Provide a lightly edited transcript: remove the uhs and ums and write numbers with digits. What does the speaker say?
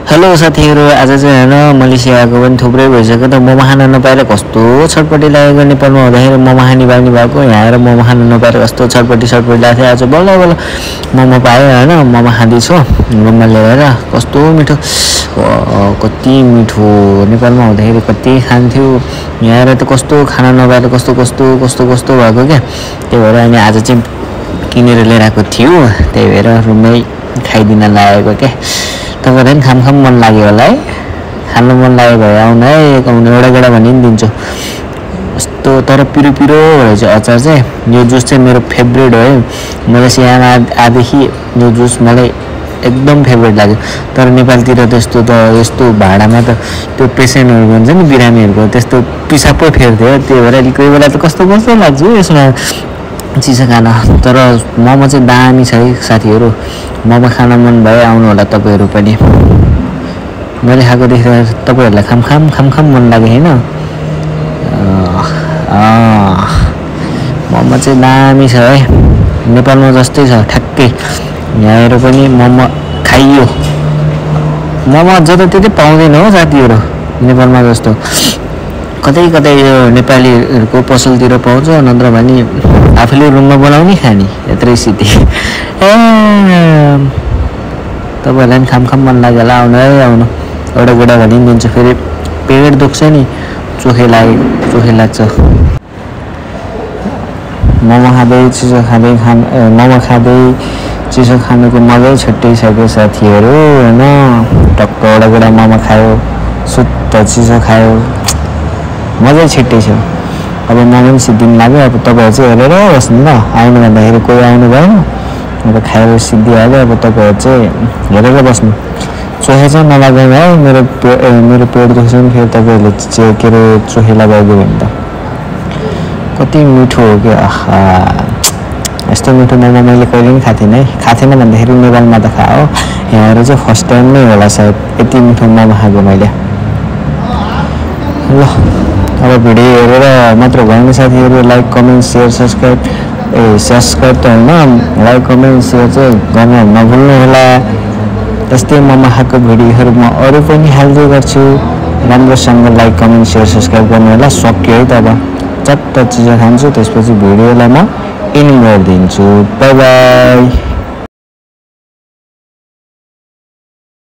Hello साथीहरु, आज चाहिँ हैन मलेसियाको पनि थुप्रै भइसक्यो त मोमो खान नपाएर कस्तो छटपटी लागेको। नेपालमा हुँदाखेरि मोमो खाने बानी भएको, यहाँ आएर मोमो खान नपाएर कस्तो छटपटी लाग्थ्यो। आज बल्ल बल्ल मोमो पायो हैन, मोमो खाँदैछु रुममा ल्याएर। कस्तो मिठो, कति मिठो। नेपालमा हुँदाखेरि कति खान्थ्यो, यहाँ आएर त कस्तो खाना नपाएर कस्तो भएको क्या। त्यही भएर अनि आज चाहिँ किनेर लिएर आएको थियो, त्यही भएर रुममै खाइदिन लागेको क्या। तपाईहरुलाई खाम मन लाग्यो होला है, खानु मन लाग्यो भए आउनु है, एउटा गेडा भनि दिन्छु। यस्तो तर पिरो रहेछ अचार चाहिँ। यो जुस चाहिँ मेरो फेभरेट हो है, मलेसियामा आएदेखि यो जुस मलाई एकदम फेभरेट लाग्यो। तर नेपालतिर त्यस्तो त यस्तो भाडामा त त्यो पेसेन्टहरु भन्छ नि बिरामीहरुको, त्यस्तो पिसाब पो फेर्थ्यो। त्यही भएर कोही बेला त कस्तो लाग्छ यसमा चिसो खाना। तर मोमो चाहिँ दामी छ है साथीहरु, मोमो खान मन भए आउनु होला तपाईहरु पनि। मैले खाएको देखेर तपाईहरुलाई खाम मन लाग्यो हैन। मोमो चाहिँ दामी छ है, नेपालमा जस्तै छ ठ्याक्कै। यहाँ आएर पनि मोमो खाइयो। मोमो जताततै पाउँदैन हो साथीहरु, नेपालमा जस्तो। कतै यो नेपालीहरुको पसलतिर पाउँछ, नत्र भने आफूले रुममा बनाउने खाने, यत्रै सिटी। तपाईहरुलाई खाम मन लाग्यो होला, आउनु है आउनु। एउटा गुडा भनिदिन्छु, फेरि पेट दुख्छ नि, चोखे लाग्छ। मोमो खाँदै चिसो खानुको मजै छुट्टै छ के साथीहरु हैन। टक्क एउटा गुडा मोमो खायो, सुत्त चिसो खायो, मजै छिट्टै छ। अब मोमो पनि सिद्धिन लाग्यो। अब तपाईहरु चाहिँ हेरेर बस्नु ल, आउनु भन्दाखेरि कोही आउनु भएन, अब खाएर सिद्धिहाल्यो। अब तपाईहरु चाहिँ हेरेर बस्नु, चोखे चाहिँ नलागाउनु है। मेरो पेट दुख्छ नि, फेरि तपाईहरुले चाहिँ के अरे चोखे लगाइदियो भने त कति मिठो हो क्या। आहा, यस्तो मिठो मोमो मैले कहिले पनि खाएको थिइनँ भन्दाखेरि नेपालमा त खाओ, यहाँ आएर चाहिँ फर्स्ट टाइम नै होला सायद यति मिठो मोमो खाएको मैले। ल अब भिडियो हेरेर मात्र भएन साथीहरु, लाइक कमेन्ट शेयर सब्स्क्राइब त हैन, लाइक कमेन्ट शेयर चाहिँ गर्न नभुल्नु होला। यस्तै मोमो खाएको भिडियोहरु म अरु पनि हाल्दै गर्छु, राम्रोसँग लाइक कमेन्ट शेयर सब्स्क्राइब गर्नु होला। सक्यो है त, अब चट्ट चिज खान्छु, त्यसपछि भिडियोलाई म एन्ड गरिदिन्छु। Bye bye.